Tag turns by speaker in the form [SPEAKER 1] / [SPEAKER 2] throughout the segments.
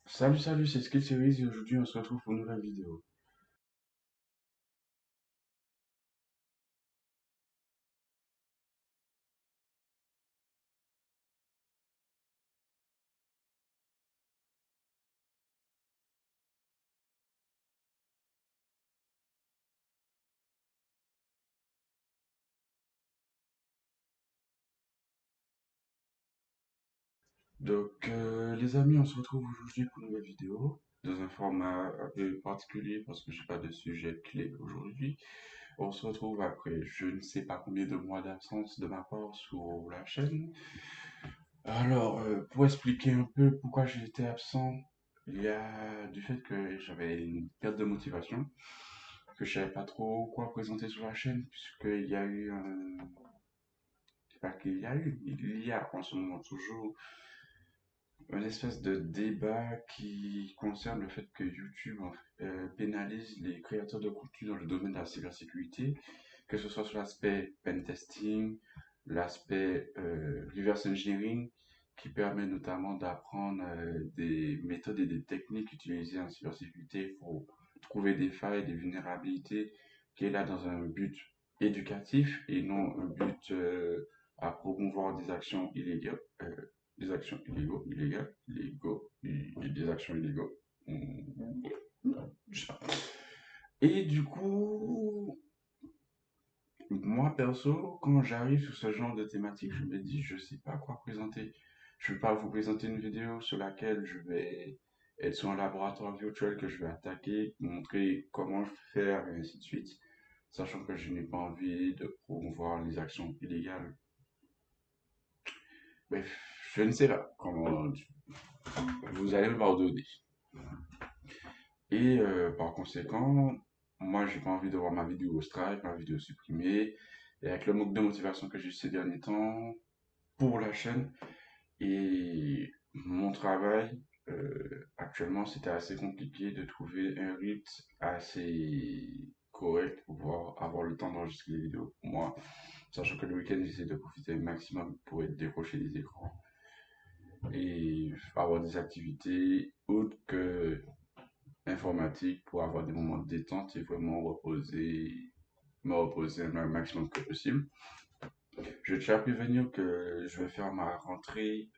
[SPEAKER 1] Salut, c'est Skill Series et aujourd'hui on se retrouve pour une nouvelle vidéo. Les amis, on se retrouve aujourd'hui pour une nouvelle vidéo dans un format un peu particulier parce que j'ai pas de sujet clé aujourd'hui. On se retrouve après je ne sais pas combien de mois d'absence de ma part sur la chaîne. Pour expliquer un peu pourquoi j'ai été absent, il y a du fait que j'avais une perte de motivation, que je savais pas trop quoi présenter sur la chaîne puisqu'il y a eu un c'est pas qu'il y a eu, il y a en ce moment toujours une espèce de débat qui concerne le fait que YouTube pénalise les créateurs de contenu dans le domaine de la cybersécurité, que ce soit sur l'aspect pentesting, l'aspect reverse engineering, qui permet notamment d'apprendre des méthodes et des techniques utilisées en cybersécurité pour trouver des failles, des vulnérabilités, qui est là dans un but éducatif et non un but à promouvoir des actions illégales. Des actions des actions illégaux. Je sais pas. Et du coup, moi perso, quand j'arrive sur ce genre de thématique, je me dis, je sais pas quoi présenter. Je vais pas vous présenter une vidéo sur laquelle je vais être sur un laboratoire virtuel que je vais attaquer, montrer comment faire et ainsi de suite, sachant que je n'ai pas envie de promouvoir les actions illégales. Bref, je ne sais pas comment vous allez me pardonner. Par conséquent, moi, j'ai pas envie de voir ma vidéo strike, ma vidéo supprimée. Et avec le manque de motivation que j'ai eu ces derniers temps pour la chaîne et mon travail, actuellement, c'était assez compliqué de trouver un rythme assez correct pour pouvoir avoir le temps d'enregistrer les vidéos pour moi. Sachant que le week-end, j'essaie de profiter au maximum pour être décroché des écrans et avoir des activités autres que informatique pour avoir des moments de détente et vraiment me reposer un maximum que possible. Je tiens à prévenir que je vais faire ma rentrée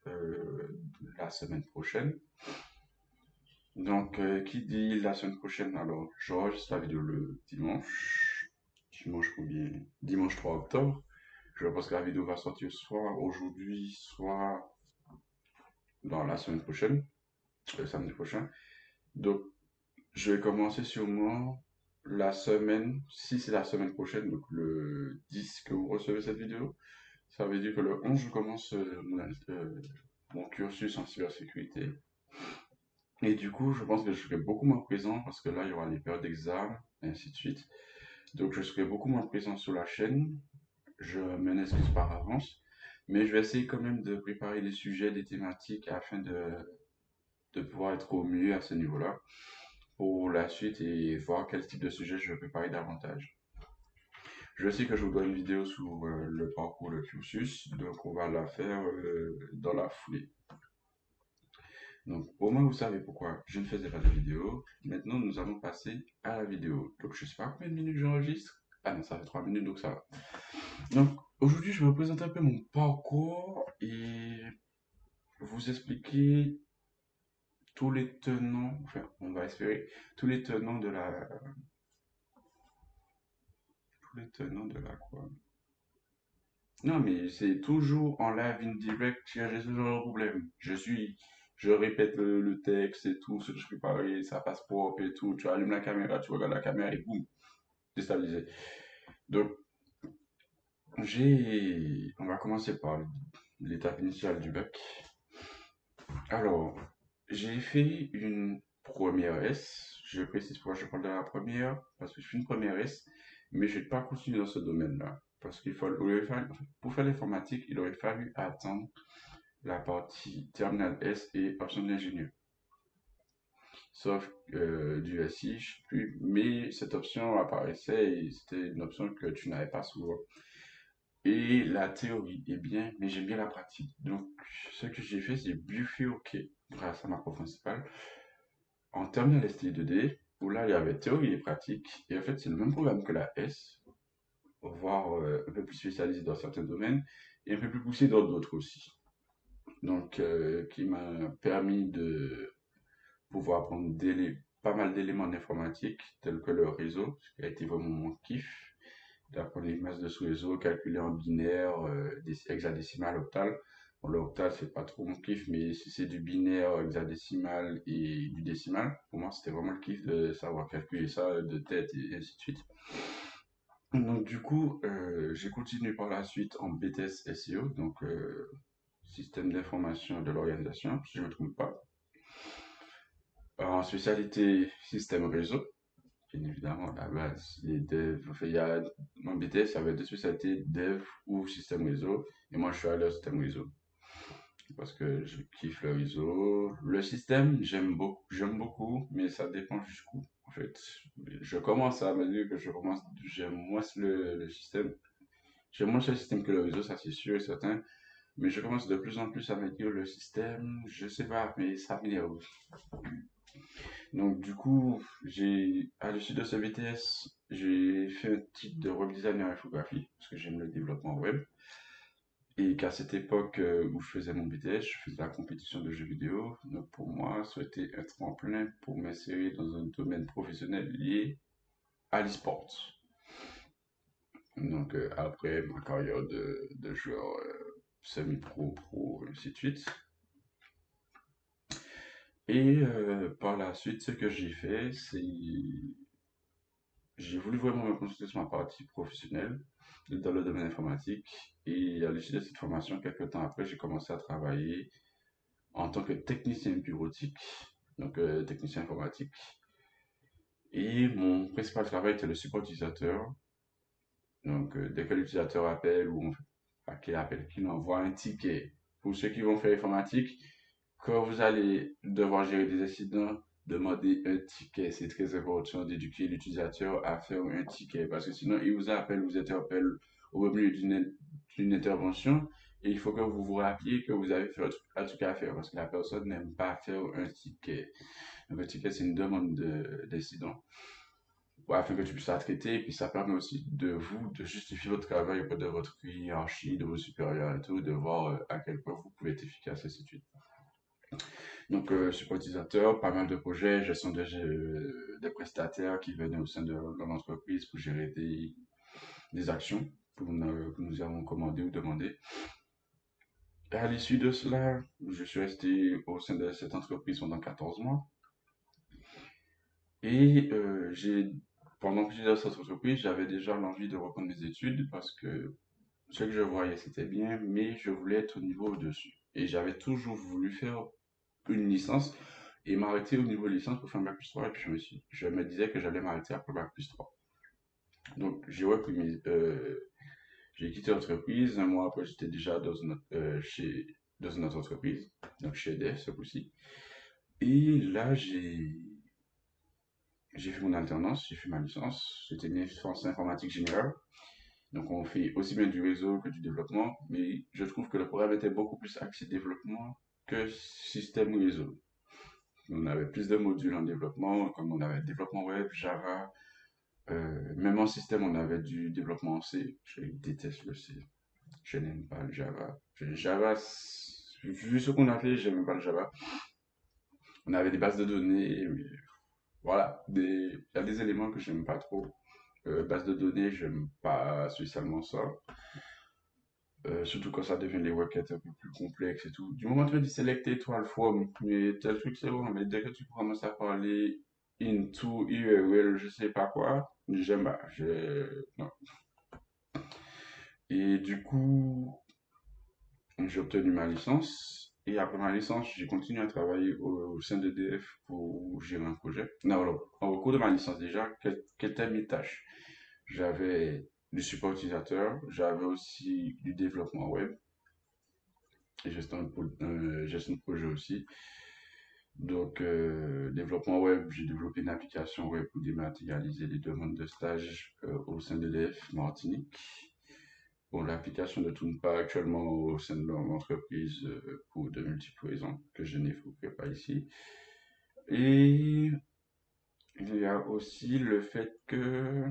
[SPEAKER 1] la semaine prochaine. Qui dit la semaine prochaine, alors j'enregistre la vidéo le dimanche. Dimanche combien? Dimanche 3 octobre. Je pense que la vidéo va sortir soit aujourd'hui, soit dans la semaine prochaine, le samedi prochain. Donc, je vais commencer sûrement la semaine, si c'est la semaine prochaine, donc le 10 que vous recevez cette vidéo, ça veut dire que le 11, je commence mon cursus en cybersécurité. Et du coup, je pense que je serai beaucoup moins présent parce que là, il y aura les périodes d'examen, et ainsi de suite. Donc, je serai beaucoup moins présent sur la chaîne. Je m'en excuse par avance. Mais je vais essayer quand même de préparer des sujets, des thématiques afin de pouvoir être au mieux à ce niveau-là pour la suite et voir quel type de sujet je vais préparer davantage. Je sais que je vous dois une vidéo sur le parcours, le cursus, donc on va la faire dans la foulée. Donc au moins vous savez pourquoi je ne faisais pas de vidéo. Maintenant nous allons passer à la vidéo. Donc je sais pas combien de minutes j'enregistre. Ah non, ça fait 3 minutes donc ça va. Donc aujourd'hui je vais vous présenter un peu mon parcours et vous expliquer tous les tenants, enfin on va espérer, tous les tenants de la... Tous les tenants de la quoi? Non, mais c'est toujours en live indirect, j'ai toujours un problème. Je répète le texte et tout, ce que je préparais, ça passe propre et tout. Tu allumes la caméra, tu regardes la caméra et boum, déstabilisé. Donc, on va commencer par l'étape initiale du bac. Alors, j'ai fait une première S. Je précise pourquoi je parle de la première, parce que je fais une première S, mais je n'ai pas continué dans ce domaine-là. Parce pour faire l'informatique, il aurait fallu attendre la partie terminale S et option d'ingénieur. Sauf du SI, je sais plus, mais cette option apparaissait et c'était une option que tu n'avais pas souvent. Et la théorie est bien, mais j'aime bien la pratique. Donc, ce que j'ai fait, c'est bifurquer. grâce à ma prof principale. En terminale STI 2D, où là, il y avait théorie et pratique. Et en fait, c'est le même programme que la S, voire un peu plus spécialisé dans certains domaines et un peu plus poussé dans d'autres aussi. Donc, qui m'a permis de pouvoir apprendre pas mal d'éléments d'informatique, tels que le réseau, ce qui a été vraiment mon kiff, d'apprendre les masses de sous-réseau, calculer en binaire, hexadécimal, octal. Bon, le octal, c'est pas trop mon kiff, mais si c'est du binaire, hexadécimal et du décimal, pour moi, c'était vraiment le kiff de savoir calculer ça de tête et ainsi de suite. Donc, du coup, j'ai continué par la suite en BTS SEO, donc système d'information de l'organisation, si je ne me trompe pas. En spécialité système réseau, bien évidemment, à la base, les devs, enfin, en BTS, il y avait deux spécialités, dev ou système réseau, et moi je suis allé au système réseau, parce que je kiffe le réseau. Le système, j'aime beaucoup, mais ça dépend jusqu'où, en fait. Je commence à me dire que j'aime moins le système. J'aime moins le système que le réseau, ça c'est sûr et certain, mais je commence de plus en plus à me dire le système, je sais pas, mais ça m'énerve. Donc, du coup, à l'issue de ce BTS, j'ai fait un titre de web design et infographie, parce que j'aime le développement web. Et qu'à cette époque où je faisais mon BTS, je faisais la compétition de jeux vidéo. Donc, pour moi, ça a été un tremplin pour m'insérer dans un domaine professionnel lié à l'e-sport. Donc, après ma carrière de joueur semi-pro, pro, ainsi de suite. Et par la suite, ce que j'ai fait, c'est j'ai voulu vraiment me concentrer sur ma partie professionnelle dans le domaine informatique. Et à l'issue de cette formation, quelques temps après, j'ai commencé à travailler en tant que technicien bureautique, donc technicien informatique. Et mon principal travail était le support utilisateur. Donc, dès que l'utilisateur appelle qu'il envoie un ticket. Pour ceux qui vont faire informatique, quand vous allez devoir gérer des incidents, demandez un ticket. C'est très important d'éduquer l'utilisateur à faire un ticket parce que sinon, il vous appelle, vous interpelle au milieu d'une intervention et il faut que vous vous rappeliez que vous avez fait un truc à faire parce que la personne n'aime pas faire un ticket. Donc, un ticket, c'est une demande d'incident afin que tu puisses la traiter, et puis ça permet aussi de vous de justifier votre travail auprès de votre hiérarchie, de vos supérieurs et tout, de voir à quel point vous pouvez être efficace et ainsi de suite. Donc, support utilisateur, pas mal de projets, gestion des prestataires qui venaient au sein de l'entreprise pour gérer des actions que nous avons commandées ou demandées. Et à l'issue de cela, je suis resté au sein de cette entreprise pendant 14 mois. Et pendant que j'étais dans cette entreprise, j'avais déjà l'envie de reprendre mes études parce que ce que je voyais, c'était bien, mais je voulais être au niveau au-dessus. Et j'avais toujours voulu faire une licence et m'arrêter au niveau de licence pour faire un bac+3. Et puis je me disais que j'allais m'arrêter après bac+3. Donc j'ai quitté l'entreprise. Un mois après, j'étais déjà dans une autre entreprise, donc chez EDF ce coup-ci. Et là, j'ai fait mon alternance, j'ai fait ma licence. C'était une licence informatique générale. Donc on fait aussi bien du réseau que du développement, mais je trouve que le programme était beaucoup plus axé développement que système réseau. On avait plus de modules en développement, comme on avait développement web, Java, même en système on avait du développement en C. Je déteste le C. Je n'aime pas le Java. Java, vu ce qu'on a fait, j'aime pas le Java. On avait des bases de données, mais voilà, il y a des éléments que j'aime pas trop. Base de données, j'aime pas spécialement ça. Surtout quand ça devient les requêtes un peu plus complexes et tout. Du moment que tu dis select étoile from, mais tel truc c'est bon, mais dès que tu commences à parler into URL, je sais pas quoi, j'aime pas. Non. Et du coup, j'ai obtenu ma licence. Et après ma licence, j'ai continué à travailler au sein d'EDF pour gérer un projet. Non, alors, au cours de ma licence déjà, quelles étaient mes tâches? J'avais du support utilisateur, j'avais aussi du développement web et gestion de projet aussi. Donc, développement web, j'ai développé une application web pour dématérialiser les demandes de stage au sein d'EDF Martinique. Bon, l'application ne tourne pas actuellement au sein de l'entreprise pour de multiples raisons que je n'évoquerai pas ici. Et il y a aussi le fait que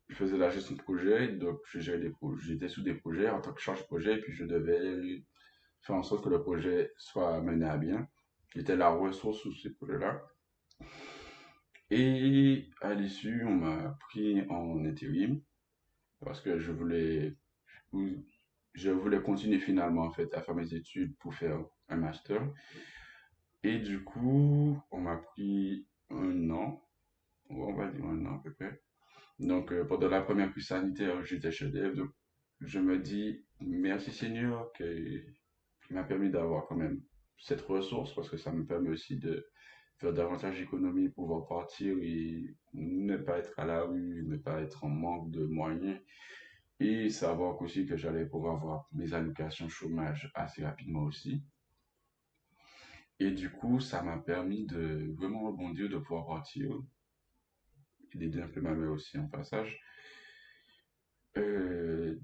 [SPEAKER 1] je faisais la gestion de projet, donc je gérais des projets, j'étais sous des projets en tant que chargé de projet, et puis je devais faire en sorte que le projet soit mené à bien. J'étais la ressource sous ces projets-là. Et à l'issue, on m'a pris en intérim parce que je voulais continuer finalement en fait à faire mes études pour faire un master. Et du coup, on m'a pris un an, on va dire un an à peu près. Donc pendant la première crise sanitaire, j'étais chez Dev, donc je me dis merci Seigneur qui m'a permis d'avoir quand même cette ressource parce que ça me permet aussi de faire davantage d'économies, pouvoir partir et ne pas être à la rue, ne pas être en manque de moyens et savoir aussi que j'allais pouvoir avoir mes allocations chômage assez rapidement aussi. Et du coup, ça m'a permis de vraiment rebondir, de pouvoir partir et d'aider un peu ma mère aussi en passage euh,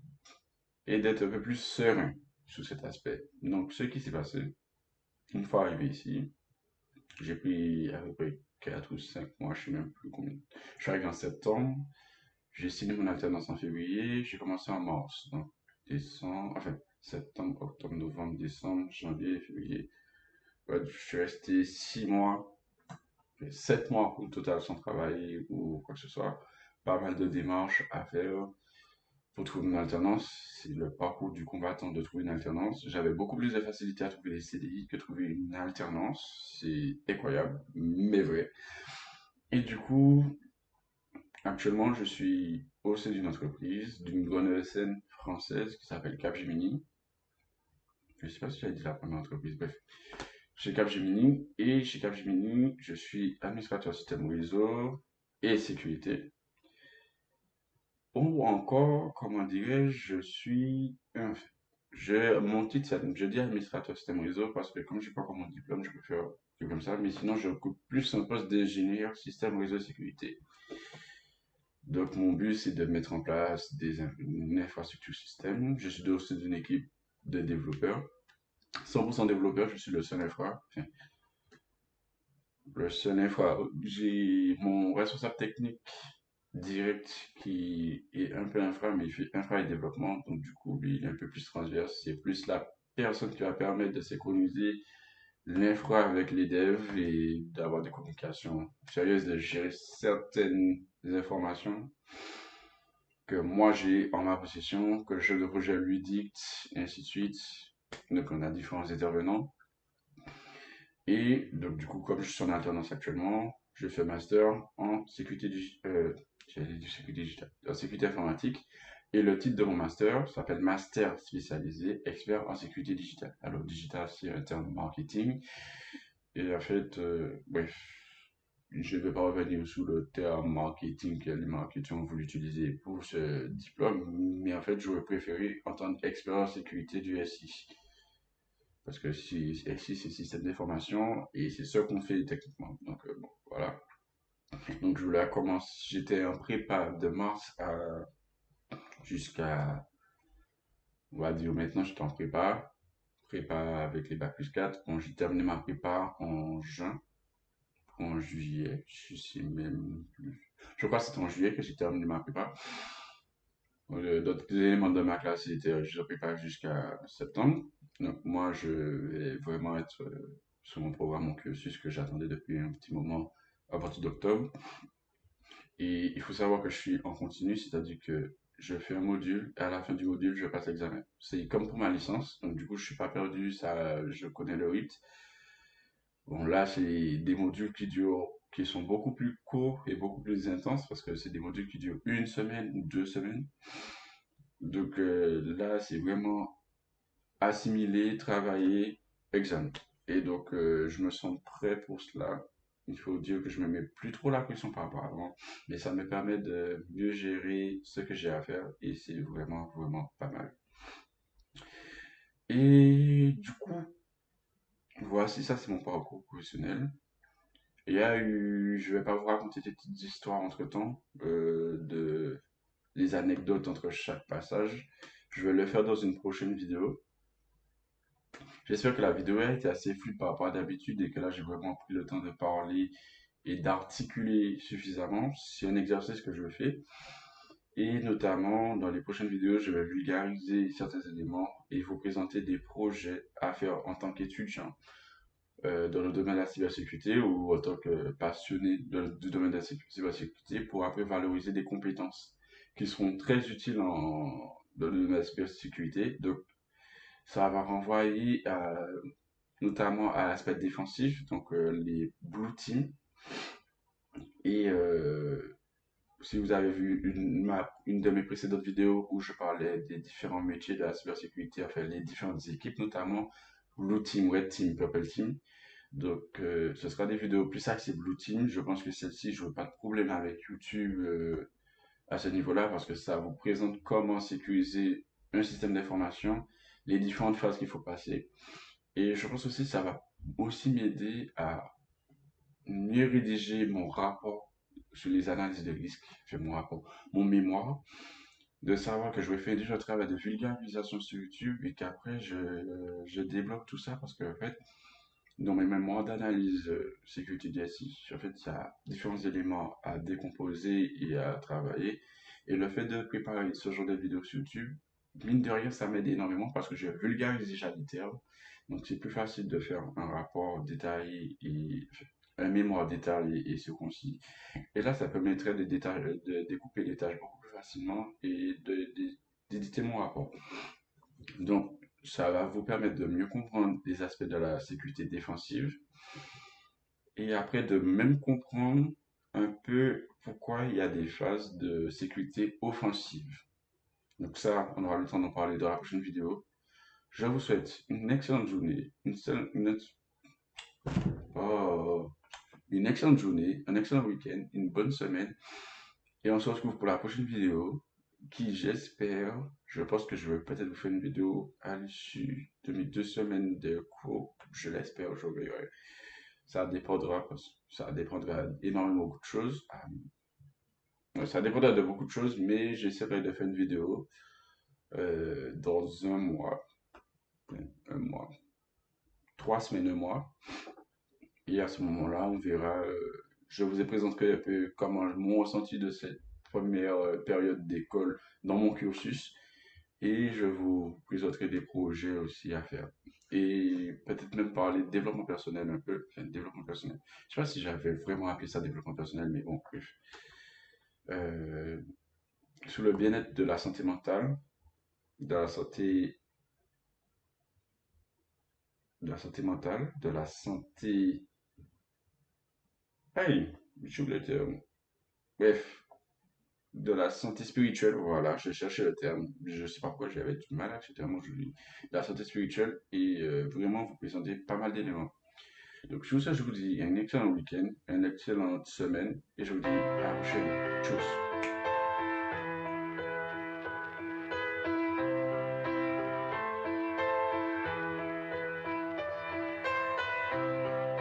[SPEAKER 1] et d'être un peu plus serein sur cet aspect. Donc, ce qui s'est passé, une fois arrivé ici, j'ai pris à peu près 4 ou 5 mois, je sais même plus combien. Je suis arrivé en septembre, j'ai signé mon alternance en février, j'ai commencé en mars. Donc, décembre, enfin, septembre, octobre, novembre, décembre, janvier, février. Ouais, je suis resté 6 mois, 7 mois au total sans travailler ou quoi que ce soit. Pas mal de démarches à faire pour trouver une alternance. C'est le parcours du combattant de trouver une alternance. J'avais beaucoup plus de facilité à trouver des CDI que trouver une alternance. C'est incroyable, mais vrai. Et du coup, actuellement, je suis au sein d'une entreprise, d'une grande ESN française qui s'appelle Capgemini. Je ne sais pas si j'ai dit la première entreprise, bref. Chez Capgemini, et chez Capgemini, je suis administrateur système réseau et sécurité. Ou encore, comment dirais-je, je suis un... mon titre, je dis administrateur système réseau parce que comme je n'ai pas encore mon diplôme, je peux faire que comme ça, mais sinon, je occupe plus un poste d'ingénieur système réseau sécurité. Donc, mon but, c'est de mettre en place une infrastructure système. Je suis aussi d'une équipe de développeurs. 100% développeur, je suis le seul infra. Enfin, le seul infra. J'ai mon responsable technique direct qui est un peu infra, mais il fait infra et développement. Donc, du coup, lui, il est un peu plus transverse. C'est plus la personne qui va permettre de synchroniser l'infra avec les devs et d'avoir des communications sérieuses, de gérer certaines informations que moi j'ai en ma possession, que le chef de projet lui dicte, et ainsi de suite. Donc on a différents intervenants. Et donc du coup, comme je suis en alternance actuellement, je fais master en sécurité, sécurité digitale, en sécurité informatique. Et le titre de mon master s'appelle Master spécialisé expert en sécurité digitale. Alors digital, c'est un terme marketing. Et en fait, bref, je ne vais pas revenir sur le terme marketing que les marketeurs ont voulu utiliser pour ce diplôme, mais en fait, j'aurais préféré entendre expert en sécurité du SI. Parce que si SI, c'est système d'information et c'est ce qu'on fait techniquement. Donc, bon, voilà. Donc, je voulais commencer, j'étais en prépa de mars jusqu'à, on va dire maintenant, j'étais en prépa avec les bac plus 4. Bon, j'ai terminé ma prépa en juin. En juillet, je sais même plus. Je crois que c'était en juillet que j'ai terminé ma prépa. D'autres éléments de ma classe étaient juste prépa jusqu'à septembre. Donc moi, je vais vraiment être sur mon programme, mon cursus que j'attendais depuis un petit moment à partir d'octobre. Et il faut savoir que je suis en continu, c'est-à-dire que je fais un module et à la fin du module, je passe l'examen. C'est comme pour ma licence, donc du coup, je suis pas perdu, ça, je connais le rythme. Bon, là, c'est des modules qui sont beaucoup plus courts et beaucoup plus intenses parce que c'est des modules qui durent une semaine ou 2 semaines. Donc là, c'est vraiment assimiler, travailler, examen. Et donc, je me sens prêt pour cela. Il faut dire que je me mets plus trop la pression par rapport à avant, mais ça me permet de mieux gérer ce que j'ai à faire et c'est vraiment, vraiment pas mal. Et du coup, voici, ça c'est mon parcours professionnel. Il y a eu, je vais pas vous raconter des petites histoires entre-temps, de, les anecdotes entre chaque passage. Je vais le faire dans une prochaine vidéo. J'espère que la vidéo a été assez fluide par rapport à d'habitude et que là j'ai vraiment pris le temps de parler et d'articuler suffisamment. C'est un exercice que je fais. Et notamment, dans les prochaines vidéos, je vais vulgariser certains éléments et vous présenter des projets à faire en tant qu'étudiant dans le domaine de la cybersécurité ou en tant que passionné du domaine de la cybersécurité pour après valoriser des compétences qui seront très utiles dans le domaine de la cybersécurité. Donc, ça va renvoyer notamment à l'aspect défensif, donc les blue teams. Et si vous avez vu une de mes précédentes vidéos où je parlais des différents métiers de la cybersécurité, enfin les différentes équipes, notamment Blue Team, Red Team, Purple Team. Donc, ce sera des vidéos plus axées Blue Team. Je pense que celle-ci, je n'aurai pas de problème avec YouTube à ce niveau-là parce que ça vous présente comment sécuriser un système d'information, les différentes phases qu'il faut passer. Et je pense aussi que ça va aussi m'aider à mieux rédiger mon rapport sur les analyses de risque, enfin mon rapport, mon mémoire, de savoir que je vais faire déjà un travail de vulgarisation sur YouTube et qu'après je débloque tout ça parce qu'en fait, dans mes mémoires d'analyse sécurité DSI, en fait, il y a différents éléments à décomposer et à travailler. Et le fait de préparer ce genre de vidéos sur YouTube, mine de rien, ça m'aide énormément parce que je vulgarise déjà les termes. Donc, c'est plus facile de faire un rapport détaillé et un mémoire détaillé et circoncis. Et là, ça permettrait de découper les tâches beaucoup plus facilement et d'éditer mon rapport. Donc, ça va vous permettre de mieux comprendre les aspects de la sécurité défensive et après de même comprendre un peu pourquoi il y a des phases de sécurité offensive. Donc ça, on aura le temps d'en parler dans la prochaine vidéo. Je vous souhaite une excellente journée, oh, une excellente journée, un excellent week-end, une bonne semaine. Et on se retrouve pour la prochaine vidéo qui, j'espère, je pense que je vais peut-être vous faire une vidéo à l'issue de mes 2 semaines de cours. Je l'espère aujourd'hui. Ouais. Ça dépendra énormément de beaucoup de choses. Ça dépendra de beaucoup de choses, mais j'essaierai de faire une vidéo dans un mois, 3 semaines, un mois. Et à ce moment-là, on verra. Je vous ai présenté un peu comment mon ressenti de cette première période d'école dans mon cursus. Et je vous présenterai des projets aussi à faire. Et peut-être même parler de développement personnel un peu. Enfin, développement personnel. Je sais pas si j'avais vraiment appelé ça développement personnel, mais bon, bref. Euh, sur le bien-être de la santé mentale, de la santé, de la santé mentale, de la santé. Hey, j'oublie le terme. Bref, de la santé spirituelle, voilà, je cherchais le terme. Je sais pas pourquoi j'avais du mal avec ce terme aujourd'hui. De la santé spirituelle et vraiment vous présenter pas mal d'éléments. Donc sur ça, je vous dis un excellent week-end, une excellente semaine et je vous dis à la prochaine. Tchuss.